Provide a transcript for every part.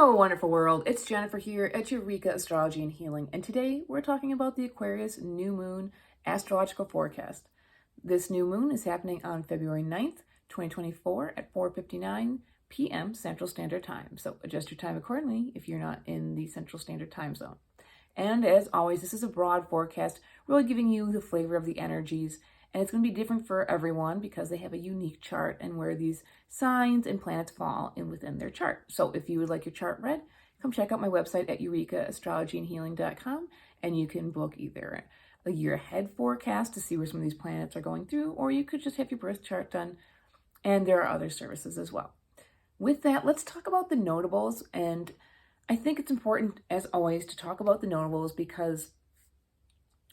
Hello, wonderful world. It's Jennifer here at Eureka Astrology and Healing, and today we're talking about the Aquarius new moon astrological forecast. This new moon is happening on February 9th, 2024 at 4:59 p.m. Central Standard Time. So adjust your time accordingly if you're not in the Central Standard Time zone. And as always, this is a broad forecast, really giving you the flavor of the energies. And it's going to be different for everyone because they have a unique chart and where these signs and planets fall in within their chart. So if you would like your chart read, come check out my website at eurekaastrologyandhealing.com, and you can book either a year ahead forecast to see where some of these planets are going through, or you could just have your birth chart done. And there are other services as well. With that, let's talk about the notables. And I think it's important, as always, to talk about the notables because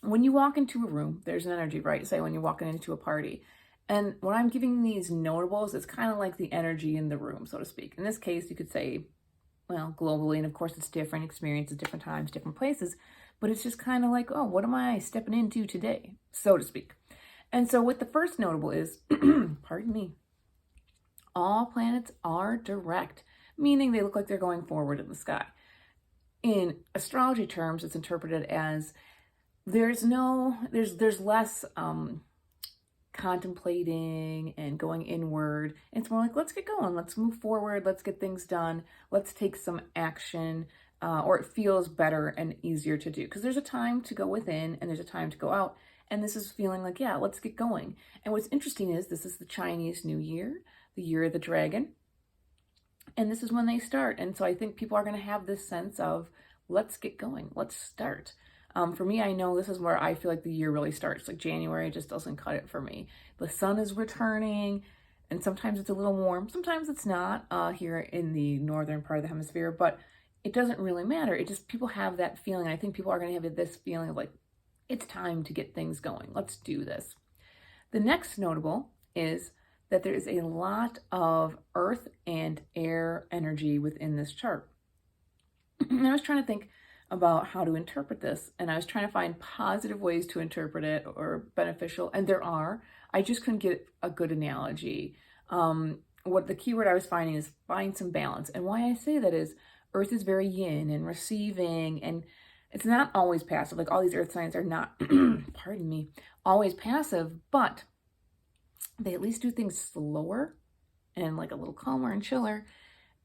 when you walk into a room, there's an energy, right? Say when you're walking into a party. And when I'm giving these notables, it's kind of like the energy in the room, so to speak. In this case, you could say, well, globally, and of course it's different experiences, different times, different places, but it's just kind of like, oh, what am I stepping into today, so to speak? And so what the first notable is, pardon me, all planets are direct, meaning they look like they're going forward in the sky. In astrology terms, it's interpreted as there's less contemplating and going inward. It's more like, let's get going, let's move forward, let's get things done, let's take some action, or it feels better and easier to do because there's a time to go within and there's a time to go out. And this is feeling like, yeah, let's get going. And what's interesting is this is the Chinese New Year, the year of the dragon. And this is when they start. And so I think people are going to have this sense of, let's get going, let's start. For me, I know this is where I feel like the year really starts. Like January just doesn't cut it for me. The sun is returning, and sometimes it's a little warm. Sometimes it's not here in the northern part of the hemisphere, but it doesn't really matter. It just, people have that feeling. I think people are going to have this feeling of like, it's time to get things going. Let's do this. The next notable is that there is a lot of earth and air energy within this chart. And I was trying to think about how to interpret this, and I was trying to find positive ways to interpret it or beneficial, and there are. I just couldn't get a good analogy. What the keyword I was finding is find some balance. And why I say that is earth is very yin and receiving, and it's not always passive. Like all these earth signs are not, pardon me, always passive, but they at least do things slower and like a little calmer and chiller.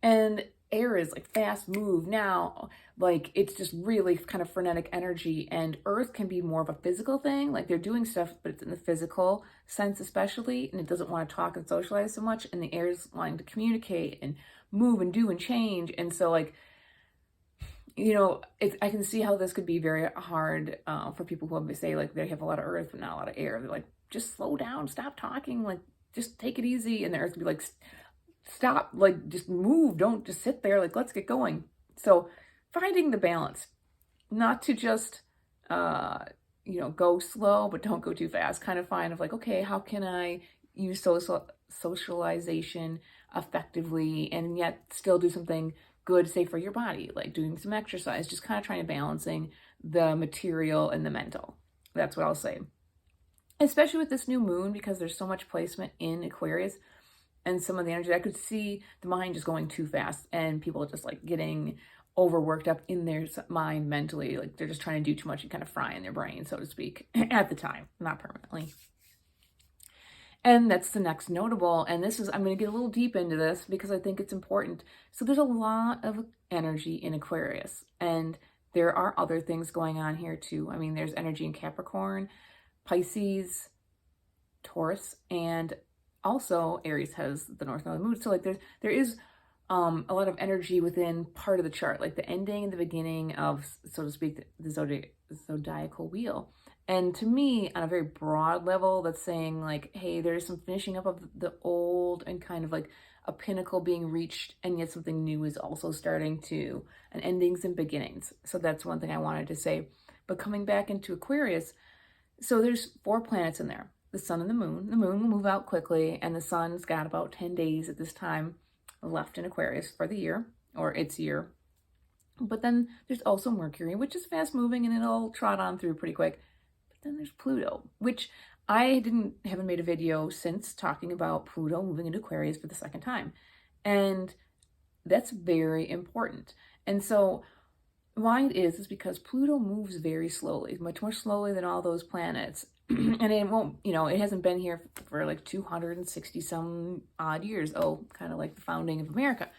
And air is like fast move now, like it's just really kind of frenetic energy. And earth can be more of a physical thing, like they're doing stuff, but it's in the physical sense especially, and it doesn't want to talk and socialize so much. And the air is wanting to communicate and move and do and change. And so like, you know, I can see how this could be very hard for people who have, say like they have a lot of earth but not a lot of air. They're like, just slow down, stop talking, like just take it easy. And the earth would be like, stop, like just move, don't just sit there, like let's get going. So finding the balance, not to just go slow but don't go too fast, kind of find of like, okay, how can I use socialization effectively and yet still do something good, say for your body, like doing some exercise, just kind of trying to balancing the material and the mental. That's what I'll say, especially with this new moon, because there's so much placement in Aquarius. And some of the energy, I could see the mind just going too fast and people just like getting overworked up in their mind mentally. Like they're just trying to do too much and kind of fry in their brain, so to speak, at the time, not permanently. And that's the next notable. And this is, I'm going to get a little deep into this because I think it's important. So there's a lot of energy in Aquarius, and there are other things going on here too. I mean, there's energy in Capricorn, Pisces, Taurus, and also Aries has the north node of the moon. So like there is a lot of energy within part of the chart, like the ending and the beginning of, so to speak, the zodiacal wheel. And to me, on a very broad level, that's saying like, hey, there's some finishing up of the old and kind of like a pinnacle being reached, and yet something new is also starting to, and endings and beginnings. So that's one thing I wanted to say. But coming back into Aquarius, so there's 4 planets in there. The sun and the moon. The moon will move out quickly, and the sun's got about 10 days at this time left in Aquarius for the year, or its year. But then there's also Mercury, which is fast moving and it'll trot on through pretty quick. But then there's Pluto, which I haven't made a video since talking about Pluto moving into Aquarius for the second time. And that's very important. And so why it is because Pluto moves very slowly, much more slowly than all those planets. And it won't, it hasn't been here for like 260 some odd years. Oh, kind of like the founding of America.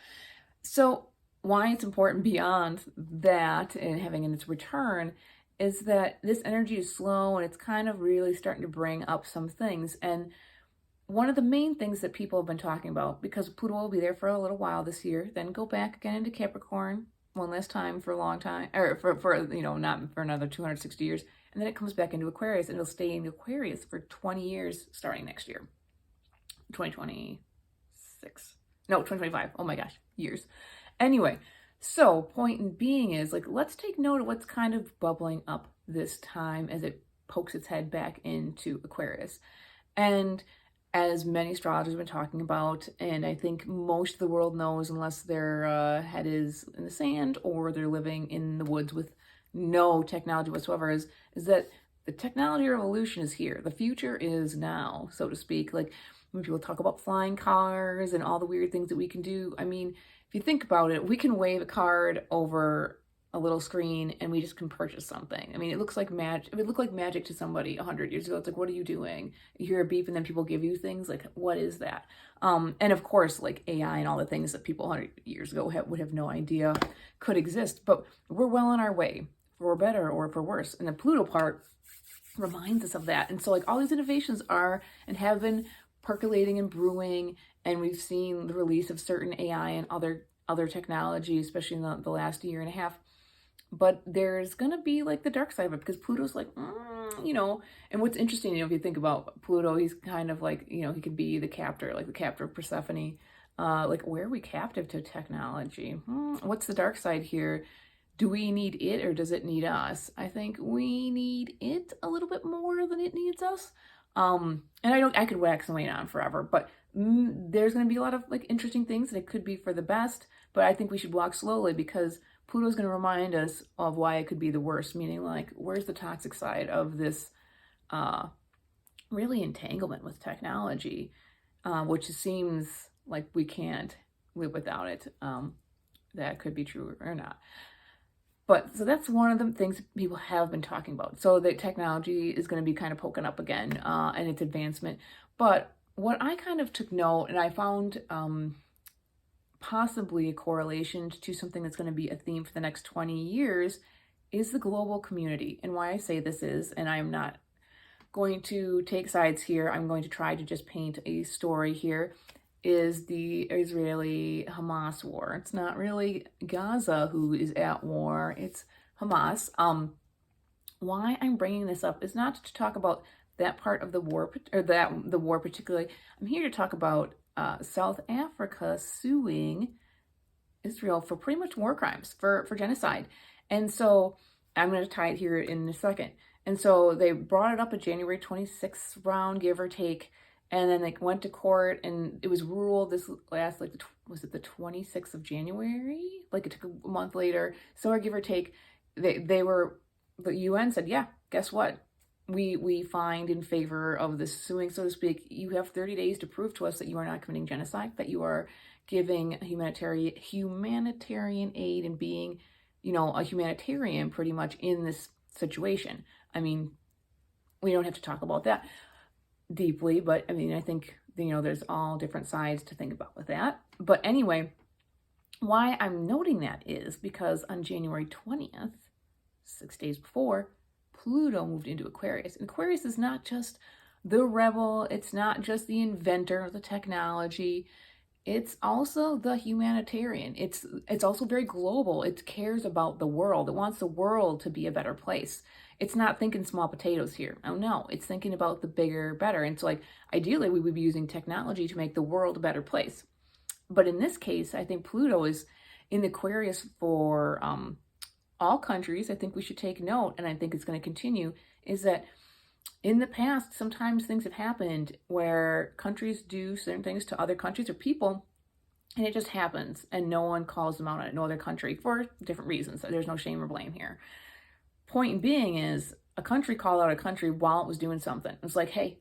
So why it's important beyond that and having in its return is that this energy is slow and it's kind of really starting to bring up some things. And one of the main things that people have been talking about, because Pluto will be there for a little while this year, then go back again into Capricorn one last time for a long time, or for not for another 260 years, and then it comes back into Aquarius, and it'll stay in Aquarius for 20 years starting next year, 2026. No, 2025. Oh my gosh, years. Anyway, so point in being is, like, let's take note of what's kind of bubbling up this time as it pokes its head back into Aquarius. And as many astrologers have been talking about, and I think most of the world knows, unless their head is in the sand or they're living in the woods with no technology whatsoever, is that the technology revolution is here. The future is now, so to speak. Like, when people talk about flying cars and all the weird things that we can do, I mean, if you think about it, we can wave a card over a little screen and we just can purchase something. I mean, it looks like magic. It would look like magic to somebody 100 years ago. It's like, what are you doing? You hear a beep and then people give you things. Like, what is that? And of course, like AI and all the things that people 100 years ago would have no idea could exist. But we're well on our way, for better or for worse. And the Pluto part reminds us of that. And so, like, all these innovations are and have been percolating and brewing, and we've seen the release of certain AI and other technology, especially in the last year and a half. But there's going to be like the dark side of it, because Pluto's like, and what's interesting, if you think about Pluto, he's kind of like, he could be the captor, like the captor of Persephone. Like, where are we captive to technology? What's the dark side here? Do we need it or does it need us? I think we need it a little bit more than it needs us. And I could wax and wane on forever, but there's going to be a lot of like interesting things, and it could be for the best, but I think we should walk slowly, because Pluto's going to remind us of why it could be the worst, meaning, like, where's the toxic side of this really entanglement with technology, which seems like we can't live without it. That could be true or not. But so that's one of the things people have been talking about. So the technology is going to be kind of poking up again, and its advancement. But what I kind of took note, and I found possibly a correlation to something that's going to be a theme for the next 20 years, is the global community. And why I say this is, and I'm not going to take sides here, I'm going to try to just paint a story here, is the Israeli-Hamas war. It's not really Gaza who is at war, it's Hamas. Why I'm bringing this up is not to talk about that part of the war, or the war particularly. I'm here to talk about South Africa suing Israel for pretty much war crimes, for genocide. And so I'm going to tie it here in a second. And so they brought it up at January 26th round, give or take, and then they went to court, and it was ruled this last, like, was it the 26th of January? Like, it took a month later. So, give or take, the UN said, yeah, guess what? We find in favor of the suing, so to speak. You have 30 days to prove to us that you are not committing genocide, that you are giving humanitarian aid and being, a humanitarian pretty much in this situation. I mean, we don't have to talk about that deeply, but I mean, I think, there's all different sides to think about with that. But anyway, why I'm noting that is because on January 20th, 6 days before, Pluto moved into Aquarius. And Aquarius is not just the rebel, it's not just the inventor of the technology, it's also the humanitarian. It's also very global. It cares about the world. It wants the world to be a better place. It's not thinking small potatoes here. Oh no, it's thinking about the bigger, better. And so, like, ideally we would be using technology to make the world a better place. But in this case, I think Pluto is in Aquarius for all countries. I think we should take note, and I think it's going to continue, is that in the past, sometimes things have happened where countries do certain things to other countries or people, and it just happens, and no one calls them out on it, no other country, for different reasons. So there's no shame or blame here. Point being is, a country called out a country while it was doing something. It's like, hey,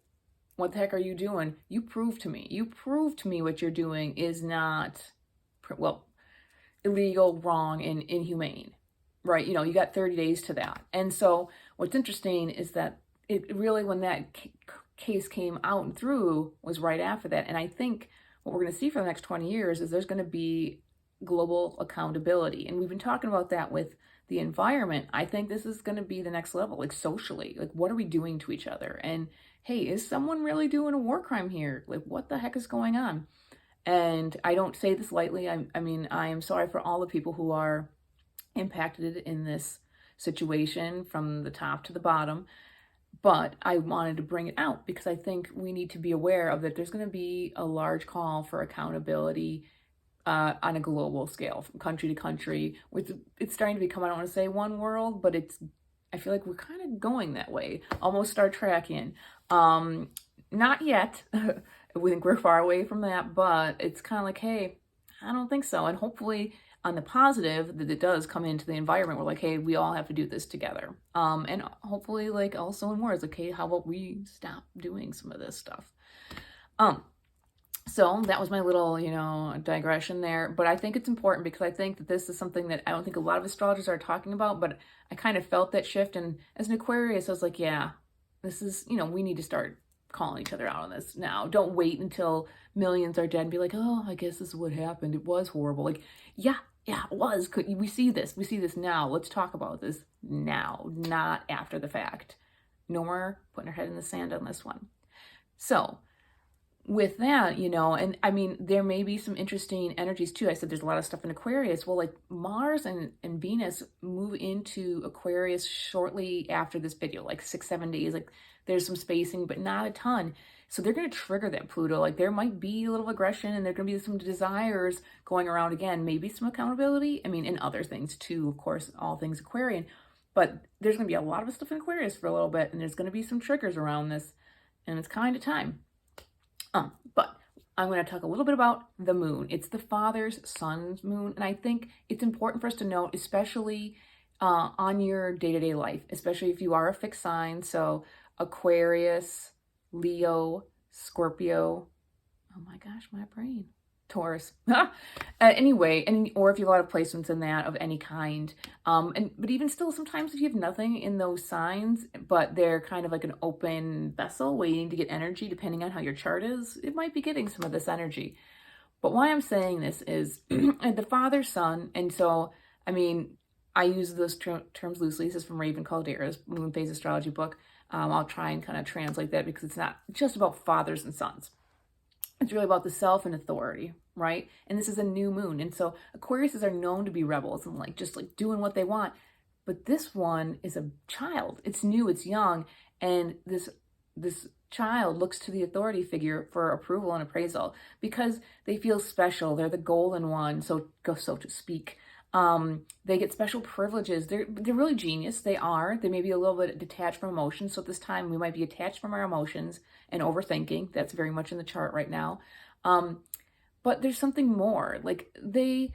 what the heck are you doing? You prove to me what you're doing is not, well, illegal, wrong, and inhumane, right? You know, you got 30 days to that. And so what's interesting is that it really, when that case came out and through, was right after that. And I think what we're going to see for the next 20 years is there's going to be global accountability. And we've been talking about that with the environment. I think this is going to be the next level, like socially, like what are we doing to each other? And hey, is someone really doing a war crime here? Like what the heck is going on? And I don't say this lightly. I mean, I am sorry for all the people who are impacted in this situation from the top to the bottom. But I wanted to bring it out because I think we need to be aware of that there's going to be a large call for accountability on a global scale, from country to country. It's starting to become, I don't want to say one world, but I feel like we're kind of going that way, almost Star Trekian. Not yet. We think we're far away from that, but it's kind of like, hey, I don't think so. And hopefully on the positive that it does come into the environment, we're like, hey, we all have to do this together. And hopefully like also in words, like, hey, how about we stop doing some of this stuff? So that was my little, digression there. But I think it's important because I think that this is something that I don't think a lot of astrologers are talking about, but I kind of felt that shift. And as an Aquarius, I was like, yeah, this is, we need to start calling each other out on this now. Don't wait until millions are dead and be like, oh, I guess this is what happened. It was horrible. Like, yeah, it was. We see this now. Let's talk about this now, not after the fact. No more putting our head in the sand on this one. So with that, and I mean, there may be some interesting energies too. I said there's a lot of stuff in Aquarius. Well, like Mars and Venus move into Aquarius shortly after this video, like 6-7 days. Like there's some spacing, but not a ton. So they're going to trigger that Pluto. Like there might be a little aggression and there going to be some desires going around again, maybe some accountability. I mean, and other things too, of course, all things Aquarian. But there's going to be a lot of stuff in Aquarius for a little bit, and there's going to be some triggers around this, and it's kind of time. But I'm going to talk a little bit about the moon. It's the father's son's moon. And I think it's important for us to note, especially on your day-to-day life, especially if you are a fixed sign. So Aquarius, Leo, Scorpio. Oh my gosh, my brain. Taurus. Anyway, or if you have a lot of placements in that of any kind. But even still, sometimes if you have nothing in those signs, but they're kind of like an open vessel waiting to get energy, depending on how your chart is, it might be getting some of this energy. But why I'm saying this is the father, son, and so, I mean, I use those terms loosely. This is from Raven Caldera's Moon Phase Astrology book. I'll try and kind of translate that because it's not just about fathers and sons. It's really about the self and authority, right? And this is a new moon. And so Aquariuses are known to be rebels and just doing what they want. But this one is a child. It's new, it's young. And this child looks to the authority figure for approval and appraisal because they feel special. They're the golden one, so to speak. They get special privileges. They're really genius. They may be a little bit detached from emotions. So at this time we might be attached from our emotions and overthinking. That's very much in the chart right now. But there's something more. Like they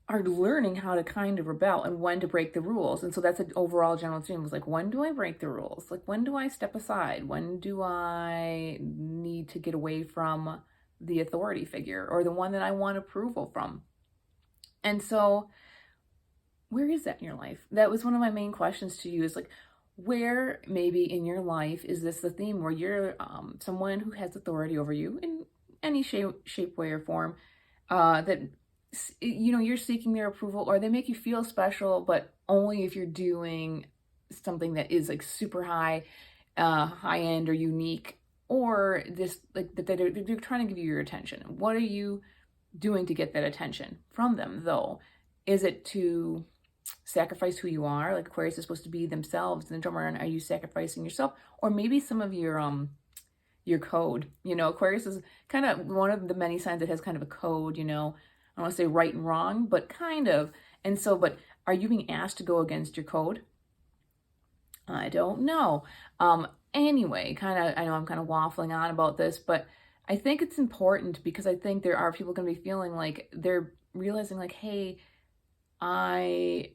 are learning how to kind of rebel and when to break the rules. And so that's an overall general theme, was like, when do I break the rules? Like, when do I step aside? When do I need to get away from the authority figure or the one that I want approval from? And so where is that in your life? That was one of my main questions to you, is like, where maybe in your life is this the theme where you're someone who has authority over you in any shape, way, or form, that, you're seeking their approval, or they make you feel special, but only if you're doing something that is like super high end or unique, or this like that they're trying to give you your attention. What are you doing to get that attention from them, though? Is it to sacrifice who you are? Like Aquarius is supposed to be themselves, and are you sacrificing yourself? Or maybe some of your code. Aquarius is kind of one of the many signs that has kind of a code, I don't want to say right and wrong, but kind of. And so, but are you being asked to go against your code? I don't know. Anyway, I know I'm kind of waffling on about this, but I think it's important because I think there are people going to be feeling like they're realizing like, hey, I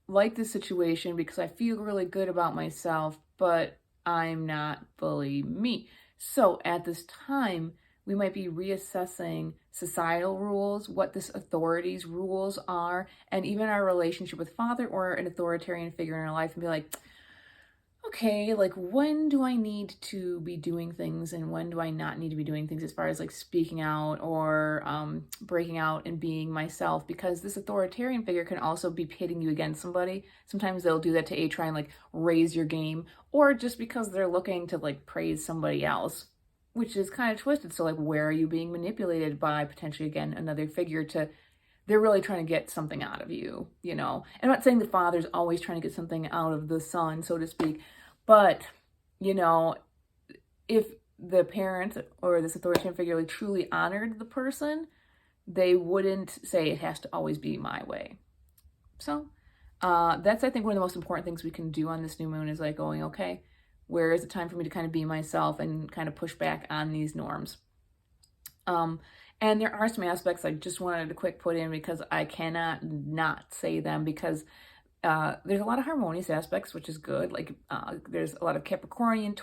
like this situation because I feel really good about myself, but I'm not fully me. So at this time, we might be reassessing societal rules, what this authority's rules are, and even our relationship with father or an authoritarian figure in our life, and be like, okay, like when do I need to be doing things and when do I not need to be doing things, as far as like speaking out or breaking out and being myself? Because this authoritarian figure can also be pitting you against somebody. Sometimes they'll do that to try and like raise your game, or just because they're looking to like praise somebody else, which is kind of twisted. So like, where are you being manipulated by potentially, again, another figure to, they're really trying to get something out of you, you know? And I'm not saying the father's always trying to get something out of the son, so to speak, but, you know, if the parent or this authoritarian figure like truly honored the person, they wouldn't say it has to always be my way. So that's, I think, one of the most important things we can do on this new moon is like going, okay, where is it time for me to kind of be myself and kind of push back on these norms? And there are some aspects I just wanted to quick put in because I cannot not say them, because there's a lot of harmonious aspects, which is good. Like there's a lot of Capricorn,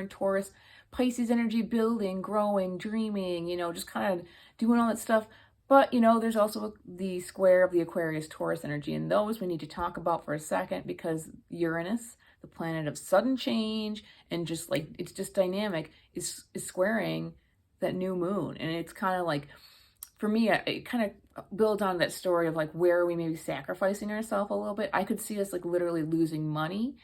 Taurus, Pisces energy building, growing, dreaming, you know, just kind of doing all that stuff. But, you know, there's also the square of the Aquarius Taurus energy, and those we need to talk about for a second, because Uranus, the planet of sudden change and just like, it's just dynamic, is squaring that new moon. And it's kind of like, for me, it kind of builds on that story of like where we may be sacrificing ourselves a little bit. I could see us like literally losing money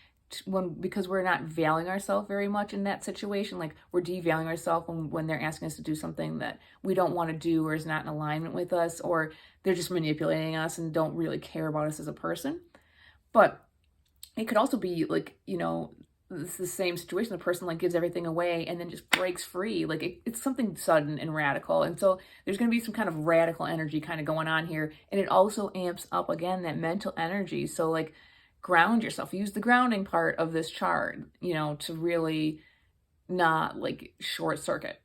because we're not valuing ourselves very much in that situation. Like we're devaluing ourselves when they're asking us to do something that we don't want to do or is not in alignment with us, or they're just manipulating us and don't really care about us as a person. But it could also be like, you know, it's the same situation. The person like gives everything away and then just breaks free. Like it's something sudden and radical. And so there's going to be some kind of radical energy kind of going on here. And it also amps up, again, that mental energy. So like, ground yourself, use the grounding part of this chart, you know, to really not like short circuit.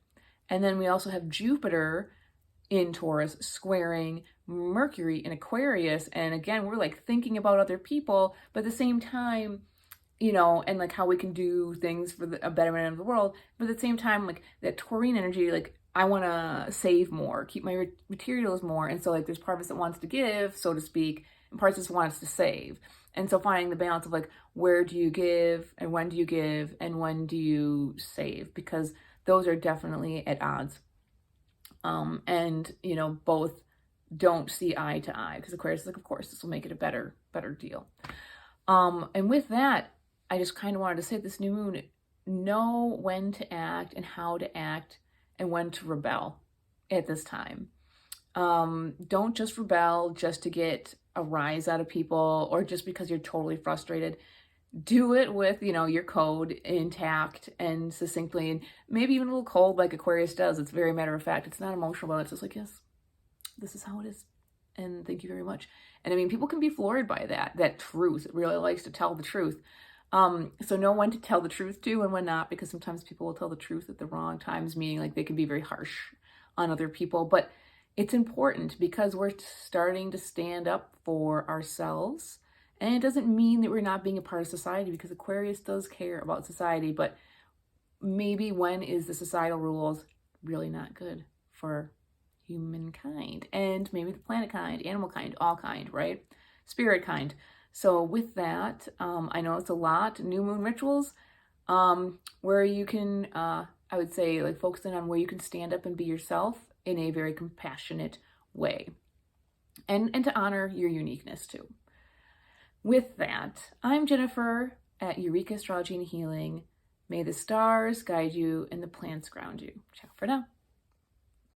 And then we also have Jupiter in Taurus squaring Mercury in Aquarius. And again, we're like thinking about other people, but at the same time, you know, and like how we can do things for a betterment of the world. But at the same time, like that Taurine energy, like I want to save more, keep my materials more. And so like there's part of us that wants to give, so to speak, and parts of us wants to save. And so finding the balance of like, where do you give and when do you save? Because those are definitely at odds. And, you know, both don't see eye to eye, because Aquarius is like, of course, this will make it a better deal. And with that, I just kind of wanted to say this new moon, know when to act and how to act and when to rebel at this time. Don't just rebel just to get a rise out of people or just because you're totally frustrated. Do it with, you know, your code intact and succinctly, and maybe even a little cold like Aquarius does. It's very matter of fact. It's not emotional, but it's just like, yes, this is how it is. And thank you very much. And I mean, people can be floored by that truth. It really likes to tell the truth. So know when to tell the truth to and when not, because sometimes people will tell the truth at the wrong times, meaning like they can be very harsh on other people. But it's important because we're starting to stand up for ourselves. And it doesn't mean that we're not being a part of society, because Aquarius does care about society, but maybe when is the societal rules really not good for humankind, and maybe the planet kind, animal kind, all kind, right? Spirit kind. So with that, I know it's a lot, new moon rituals, where you can, I would say, like focusing on where you can stand up and be yourself in a very compassionate way, and to honor your uniqueness too. With that, I'm Jennifer at Eureka Astrology and Healing. May the stars guide you and the plants ground you. Ciao for now.